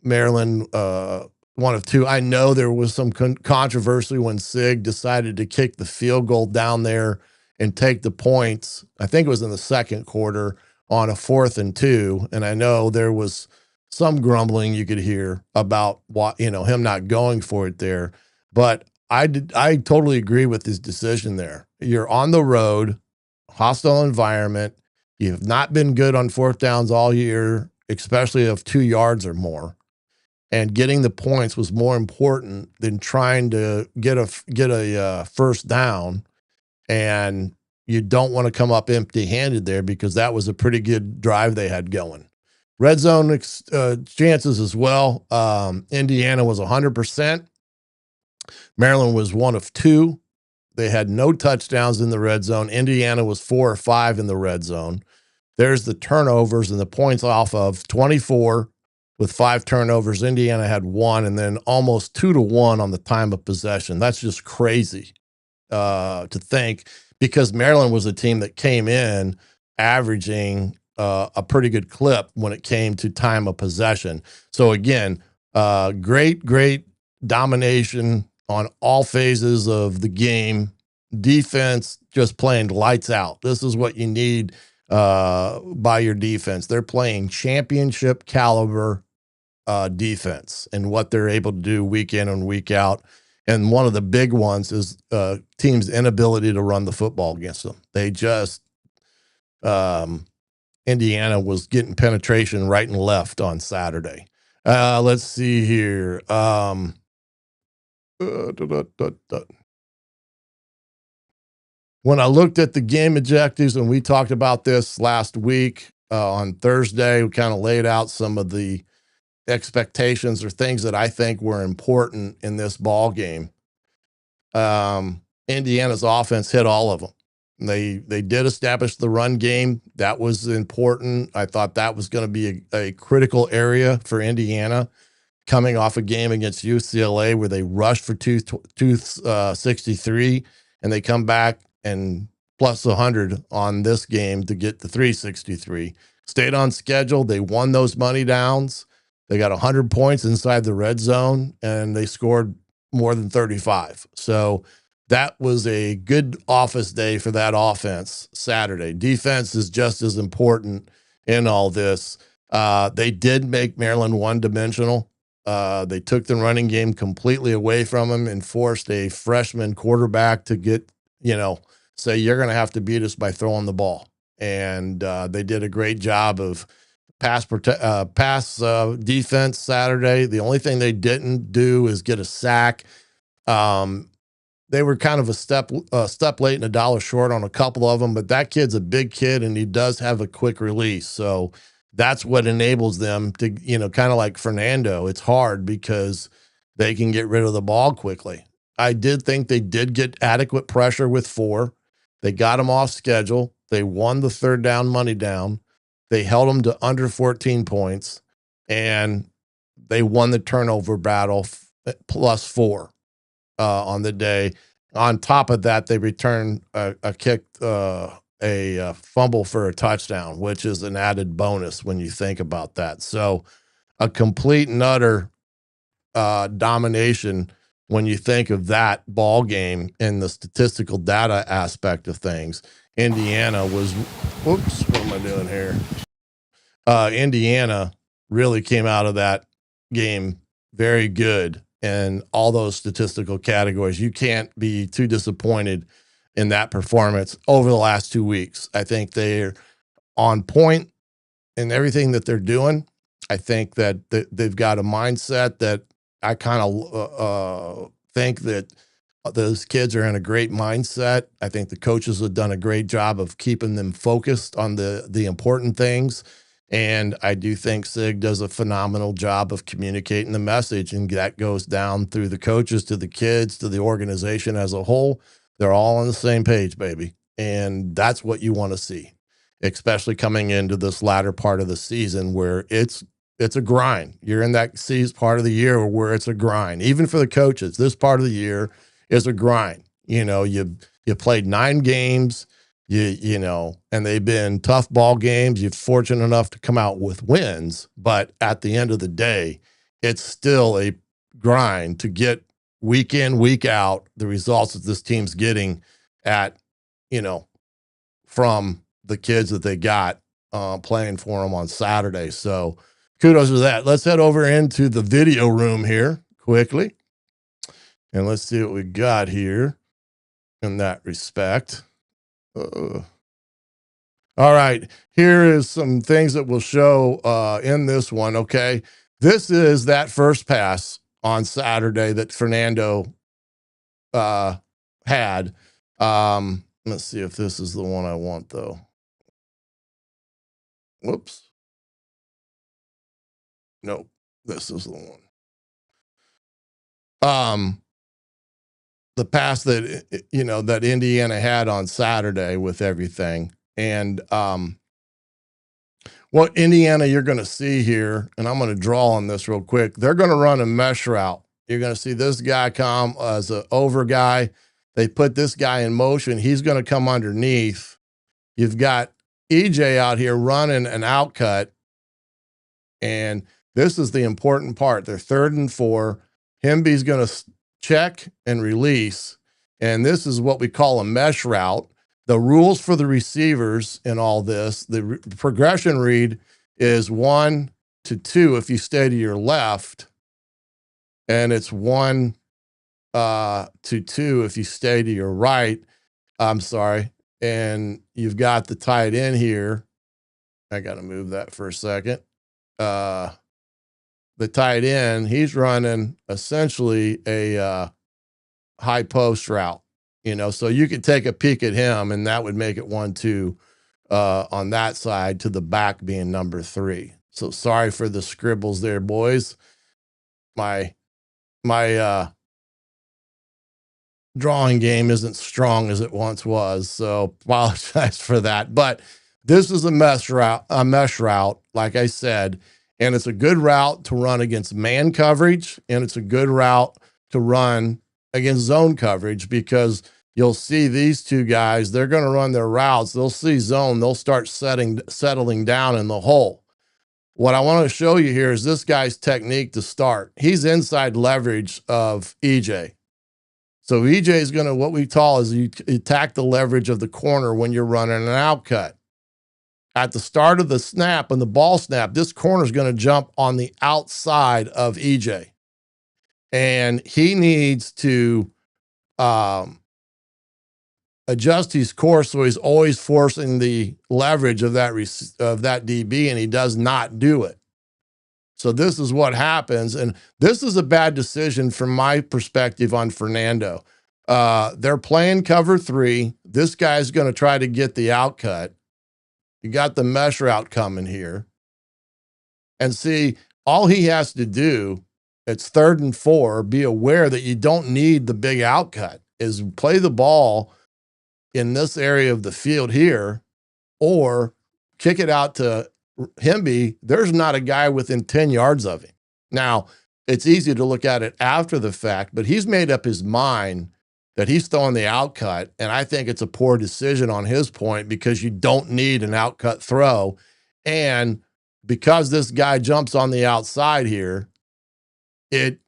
Maryland 1 of 2. I know there was some controversy when Sig decided to kick the field goal down there and take the points. I think it was in the second quarter on a 4th and 2, and I know there was some grumbling you could hear about what, him not going for it there. But I totally agree with his decision there. You're on the road, hostile environment. You've not been good on 4th downs all year, especially of 2 yards or more. And getting the points was more important than trying to get a first down. And you don't want to come up empty-handed there because that was a pretty good drive they had going. Red zone chances as well. Indiana was 100%. Maryland was 1 of 2. They had no touchdowns in the red zone. Indiana was 4 or 5 in the red zone. There's the turnovers and the points off of 24 with 5 turnovers. Indiana had 1, and then almost 2-1 on the time of possession. That's just crazy to think, because Maryland was a team that came in averaging a pretty good clip when it came to time of possession. So again, great domination on all phases of the game. Defense just playing lights out. This is what you need by your defense. They're playing championship caliber defense and what they're able to do week in and week out. And one of the big ones is teams' inability to run the football against them. They just Indiana was getting penetration right and left on Saturday. Let's see here. When I looked at the game objectives, and we talked about this last week on Thursday, we kind of laid out some of the expectations or things that I think were important in this ball game. Indiana's offense hit all of them. They did establish the run game. That was important. I thought that was going to be a critical area for Indiana, coming off a game against UCLA where they rushed for 263, and they come back and plus 100 on this game to get the 363. Stayed on schedule. They won those money downs. They got 100 points inside the red zone, and they scored more than 35. So that was a good office day for that offense Saturday. Defense is just as important in all this. They did make Maryland one-dimensional. They took the running game completely away from them and forced a freshman quarterback to say, you're going to have to beat us by throwing the ball. And they did a great job of pass defense Saturday. The only thing they didn't do is get a sack. They were kind of a step late and a dollar short on a couple of them, but that kid's a big kid and he does have a quick release. So that's what enables them to, kind of like Fernando. It's hard because they can get rid of the ball quickly. I did think they did get adequate pressure with 4. They got them off schedule. They won the third down money down. They held them to under 14 points, and they won the turnover battle plus 4 on the day. On top of that, they returned a fumble for a touchdown, which is an added bonus when you think about that. So a complete and utter domination when you think of that ball game and the statistical data aspect of things. Indiana was, whoops, what am I doing here? Indiana really came out of that game very good in all those statistical categories. You can't be too disappointed in that performance over the last 2 weeks. I think they're on point in everything that they're doing. I think that they've got a mindset that I kind of think that those kids are in a great mindset. I think the coaches have done a great job of keeping them focused on the important things. And I do think SIG does a phenomenal job of communicating the message, and that goes down through the coaches to the kids to the organization as a whole. They're all on the same page, baby. And that's what you want to see, especially coming into this latter part of the season where it's a grind. You're in that season part of the year where it's a grind. Even for the coaches, this part of the year is a grind. You know, you played 9 games, you know, and they've been tough ball games. You're fortunate enough to come out with wins, but at the end of the day, it's still a grind to get week in, week out the results that this team's getting at, you know, from the kids that they got playing for them on Saturday. So kudos to that. Let's head over into the video room here quickly, and let's see what we got here in that respect. All right, here is some things that we'll show in this one, okay? This is that first pass on Saturday that Fernando had. Let's see if this is the one I want, though. Whoops. Nope, this is the one. The pass that, you know, that Indiana had on Saturday with everything. And what Indiana you're going to see here, and I'm going to draw on this real quick, they're going to run a mesh route. You're going to see this guy come as an over guy. They put this guy in motion. He's going to come underneath. You've got EJ out here running an outcut, and this is the important part. They're 3rd and 4. Hemby's going to check and release, and this is what we call a mesh route. The rules for the receivers in all this, the progression read is 1 to 2 if you stay to your left, and it's 1 to 2 if you stay to your right. I'm sorry. And you've got the tight end here. I got to move that for a second. The tight end, he's running essentially a high post route, you know, so you could take a peek at him, and that would make it 1-2 on that side, to the back being number 3. So sorry for the scribbles there, boys. My drawing game isn't strong as it once was, so apologize for that. But this is a mesh route, like I said, and it's a good route to run against man coverage, and it's a good route to run against zone coverage, because you'll see these two guys, they're going to run their routes. They'll see zone. They'll start settling down in the hole. What I want to show you here is this guy's technique to start. He's inside leverage of EJ. So EJ is going to, what we call is you attack the leverage of the corner when you're running an outcut. At the start of the snap and the ball snap, this corner is going to jump on the outside of EJ. And he needs to adjust his course so he's always forcing the leverage of that DB, and he does not do it. So this is what happens, and this is a bad decision from my perspective on Fernando. They're playing cover 3. This guy's going to try to get the outcut. You got the mesh route coming here. And see, all he has to do, it's 3rd and 4, be aware that you don't need the big outcut, is play the ball in this area of the field here, or kick it out to Hemby. There's not a guy within 10 yards of him. Now, it's easy to look at it after the fact, but he's made up his mind that he's throwing the outcut, and I think it's a poor decision on his point, because you don't need an outcut throw. And because this guy jumps on the outside here, it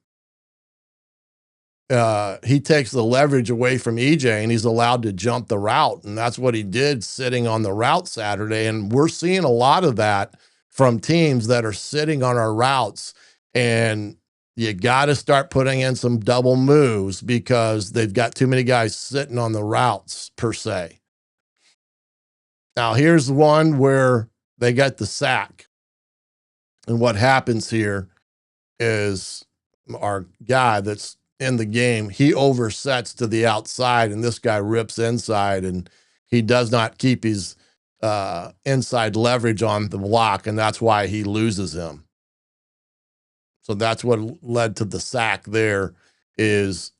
he takes the leverage away from EJ and he's allowed to jump the route. And that's what he did sitting on the route Saturday. And we're seeing a lot of that from teams that are sitting on our routes. And you got to start putting in some double moves because they've got too many guys sitting on the routes per se. Now, here's one where they got the sack. And what happens here is our guy that's in the game, he oversets to the outside, and this guy rips inside, and he does not keep his inside leverage on the block, and that's why he loses him. So that's what led to the sack there, is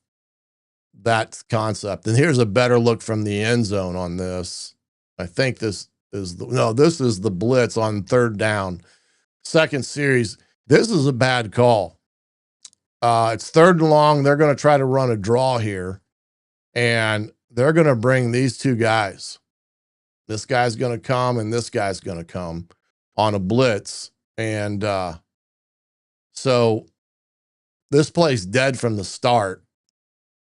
that concept. And here's a better look from the end zone on this. I think this is this is the blitz on third down. Second series. This is a bad call. It's third and long. They're going to try to run a draw here, and they're going to bring these two guys. This guy's going to come, and this guy's going to come on a blitz. And so this play's dead from the start.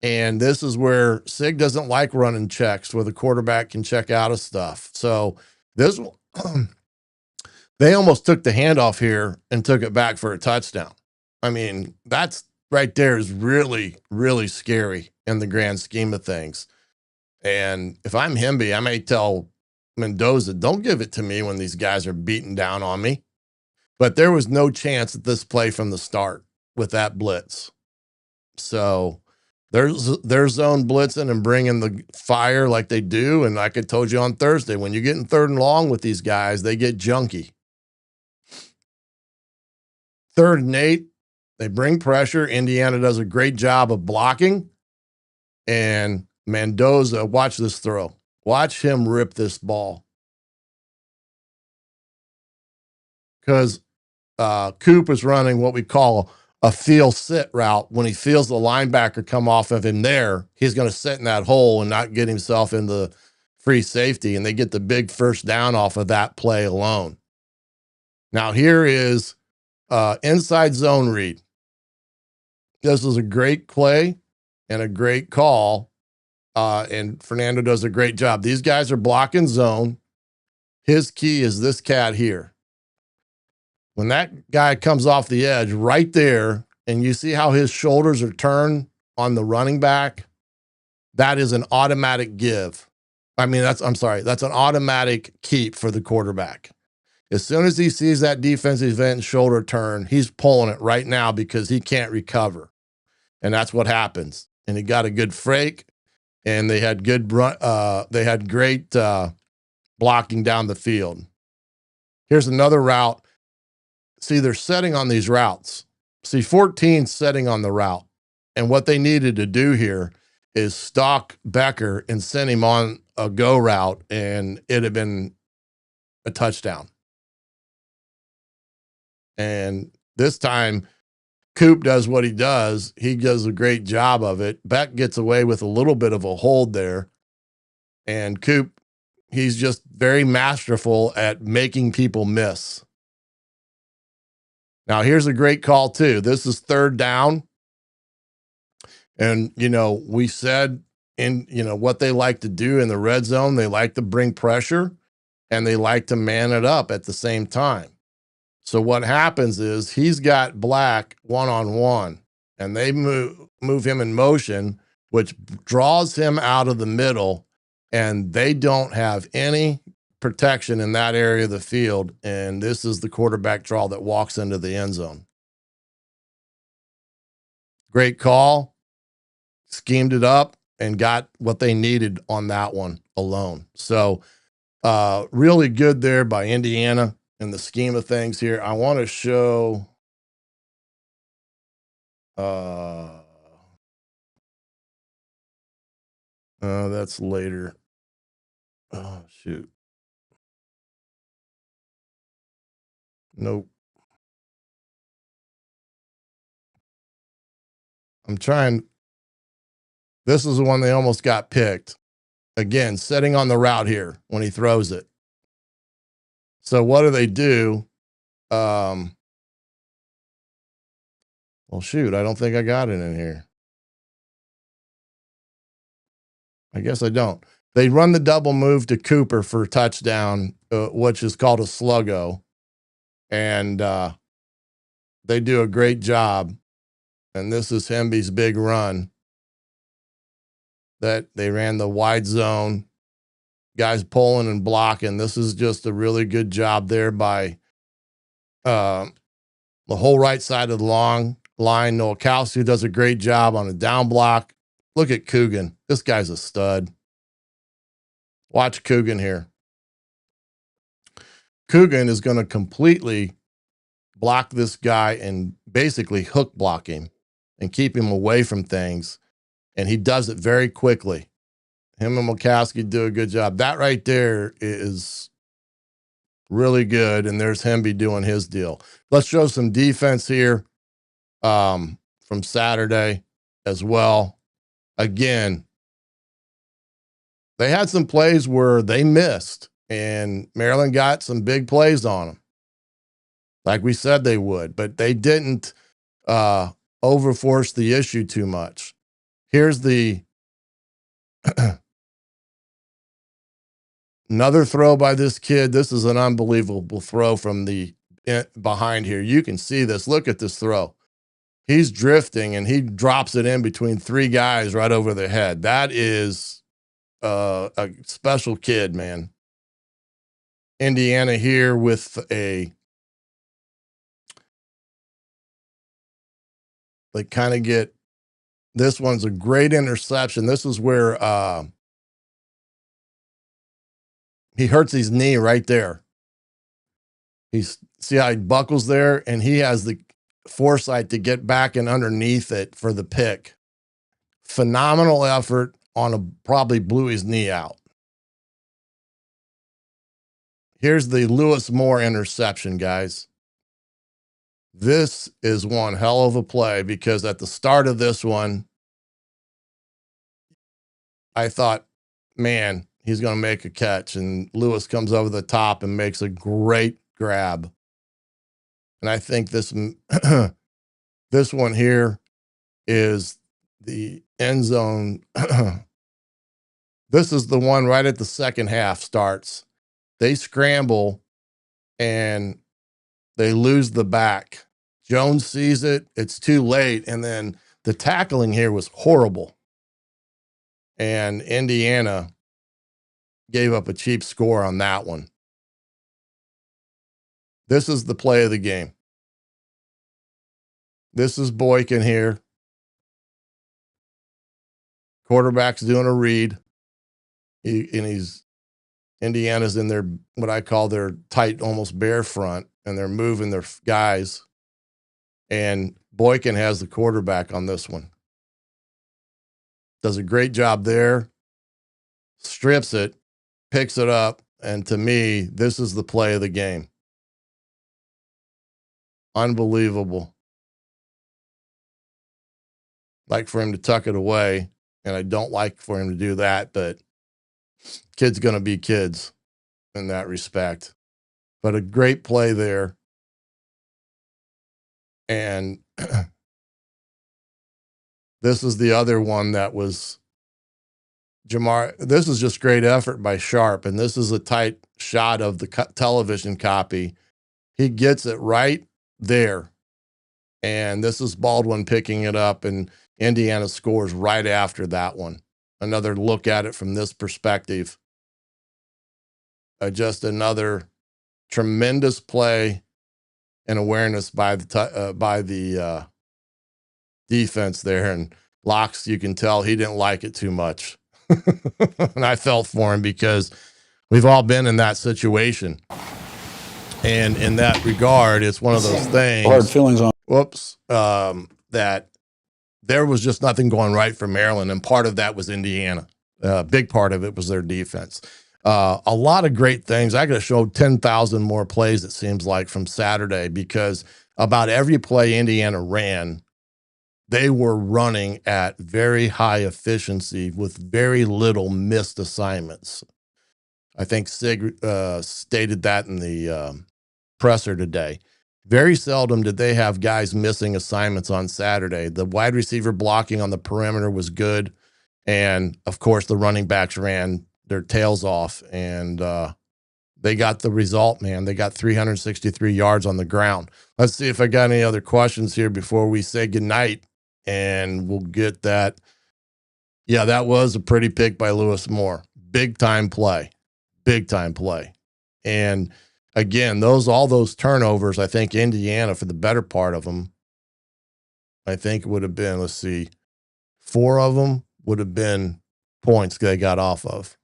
And this is where Sig doesn't like running checks where the quarterback can check out of stuff. So this, they almost took the handoff here and took it back for a touchdown. I mean, that's right there is really, really scary in the grand scheme of things. And if I'm Hemby, I may tell Mendoza, don't give it to me when these guys are beating down on me. But there was no chance at this play from the start with that blitz. So there's zone blitzing and bringing the fire like they do. And like I told you on Thursday, when you get in third and long with these guys, they get junky. 3rd and 8. They bring pressure. Indiana does a great job of blocking. And Mendoza, watch this throw. Watch him rip this ball. Because Coop is running what we call a feel sit route. When he feels the linebacker come off of him there, he's going to sit in that hole and not get himself in the free safety. And they get the big first down off of that play alone. Now here is inside zone read. This is a great play and a great call. And Fernando does a great job. These guys are blocking zone. His key is this cat here. When that guy comes off the edge right there, and you see how his shoulders are turned on the running back, that is an automatic give. That's an automatic keep for the quarterback. As soon as he sees that defensive end shoulder turn, he's pulling it right now because he can't recover. And that's what happens. And he got a good fake, and they had great blocking down the field. Here's another route. See, they're setting on these routes. See, 14 setting on the route. And what they needed to do here is stalk Becker and send him on a go route, and it'd have been a touchdown. And this time, Coop does what he does. He does a great job of it. Beck gets away with a little bit of a hold there. And Coop, he's just very masterful at making people miss. Now, here's a great call, too. This is third down. And, we said what they like to do in the red zone, they like to bring pressure and they like to man it up at the same time. So what happens is he's got Black one-on-one, and they move him in motion, which draws him out of the middle, and they don't have any protection in that area of the field. And this is the quarterback draw that walks into the end zone. Great call. Schemed it up and got what they needed on that one alone. So really good there by Indiana. In the scheme of things here, I want to show that's later. Oh, shoot. Nope. I'm trying. This is the one they almost got picked. Again, setting on the route here when he throws it. So what do? Well, shoot, I don't think I got it in here. I guess I don't. They run the double move to Cooper for a touchdown, which is called a sluggo. And they do a great job. And this is Hemby's big run that they ran the wide zone. Guys pulling and blocking. This is just a really good job there by the whole right side of the long line. Nowakowski does a great job on a down block. Look at Coogan. This guy's a stud. Watch Coogan here. Coogan is going to completely block this guy and basically hook block him and keep him away from things. And he does it very quickly. Him and Mukowski do a good job. That right there is really good. And there's Hemby doing his deal. Let's show some defense here from Saturday as well. Again, they had some plays where they missed, and Maryland got some big plays on them, like we said they would, but they didn't overforce the issue too much. Here's the another throw by this kid. This is an unbelievable throw from the behind here. You can see this. Look at this throw. He's drifting, and he drops it in between three guys right over their head. That is a special kid, man. Indiana here with they kind of get, this one's a great interception. This is where he hurts his knee right there. See how he buckles there, and he has the foresight to get back and underneath it for the pick. Phenomenal effort on probably blew his knee out. Here's the Lewis Moore interception, guys. This is one hell of a play, because at the start of this one, I thought, man, he's going to make a catch. And Lewis comes over the top and makes a great grab. And I think this this one here is the end zone. This is the one right at the second half starts. They scramble and they lose the back. Jones sees it. It's too late. And then the tackling here was horrible. And Indiana gave up a cheap score on that one. This is the play of the game. This is Boykin here. Quarterback's doing a read. Indiana's in their, what I call their tight, almost bare front, and they're moving their guys. And Boykin has the quarterback on this one. Does a great job there. Strips it, picks it up, and to me, this is the play of the game. Unbelievable. Like for him to tuck it away, and I don't like for him to do that, but kids going to be kids in that respect. But a great play there. And this is the other one that was Jamar. This is just great effort by Sharp, and this is a tight shot of the television copy. He gets it right there. And this is Baldwin picking it up, and Indiana scores right after that one. Another look at it from this perspective. Just another tremendous play and awareness by the defense there. And Locks, you can tell he didn't like it too much. And I felt for him, because we've all been in that situation. And in that regard, it's one of those things. Hard feelings on. Whoops. That there was just nothing going right for Maryland. And part of that was Indiana. Big part of it was their defense. A lot of great things. I could have showed 10,000 more plays, it seems like, from Saturday, because about every play Indiana ran, they were running at very high efficiency with very little missed assignments. I think Sig stated that in the presser today. Very seldom did they have guys missing assignments on Saturday. The wide receiver blocking on the perimeter was good. And of course, the running backs ran their tails off, and they got the result, man. They got 363 yards on the ground. Let's see if I got any other questions here before we say goodnight, and we'll get that. Yeah, that was a pretty pick by Lewis Moore. Big time play. Big time play. And again, all those turnovers, I think Indiana, for the better part of them, I think it would have been, let's see, 4 of them would have been points they got off of.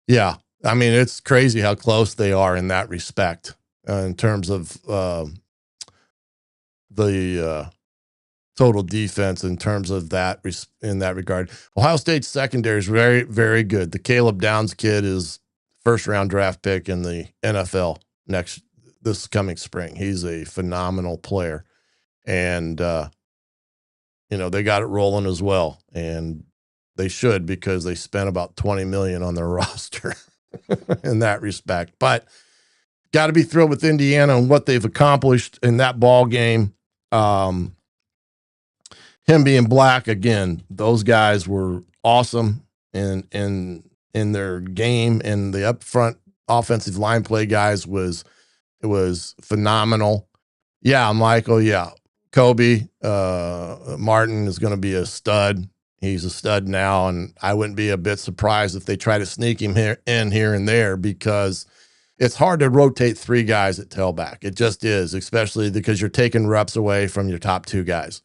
Yeah, I mean, it's crazy how close they are in that respect, in terms of the total defense, in terms of that, in that regard. Ohio State's secondary is very, very good. The Caleb Downs kid is first-round draft pick in the NFL this coming spring. He's a phenomenal player, and they got it rolling as well, and they should, because they spent about $20 million on their roster in that respect. But got to be thrilled with Indiana and what they've accomplished in that ball game. Hemby and Black, again, those guys were awesome in their game, and the up front offensive line play guys was phenomenal. Yeah, Michael. Yeah, Kobe Martin is going to be a stud. He's a stud now, and I wouldn't be a bit surprised if they try to sneak him here and there, because it's hard to rotate 3 guys at tailback. It just is, especially because you're taking reps away from your top 2 guys.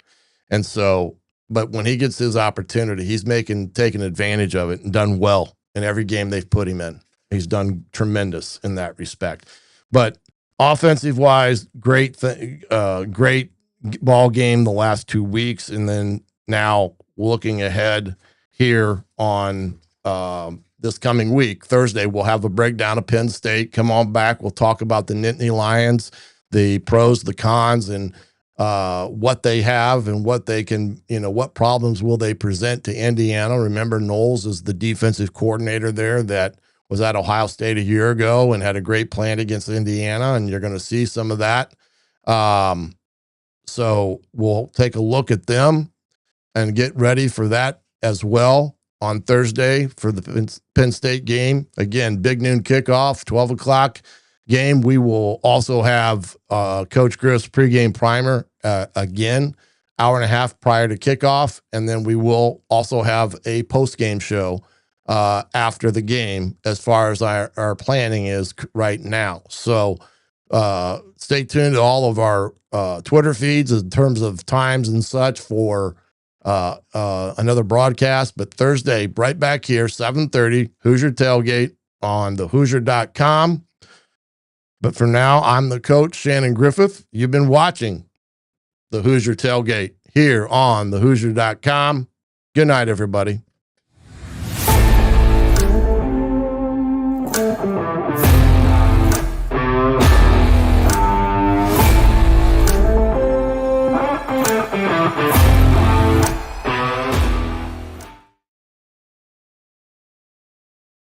And so, but when he gets his opportunity, he's taking advantage of it and done well in every game they've put him in. He's done tremendous in that respect. But offensive wise, great ball game the last 2 weeks, and then now looking ahead here on this coming week, Thursday, we'll have a breakdown of Penn State. Come on back. We'll talk about the Nittany Lions, the pros, the cons, and what they have and what they can, what problems will they present to Indiana. Remember, Knowles is the defensive coordinator there that was at Ohio State a year ago and had a great plan against Indiana, and you're going to see some of that. So we'll take a look at them and get ready for that as well on Thursday for the Penn State game. Again, big noon kickoff, 12 o'clock game. We will also have Coach Griff's pregame primer again, hour and a half prior to kickoff. And then we will also have a postgame show after the game, as far as our planning is right now. So stay tuned to all of our Twitter feeds in terms of times and such for another broadcast. But Thursday, right back here, 7:30, Hoosier Tailgate on thehoosier.com. But for now, I'm the coach, Shannon Griffith. You've been watching the Hoosier Tailgate here on thehoosier.com. Good night, everybody. Thank you.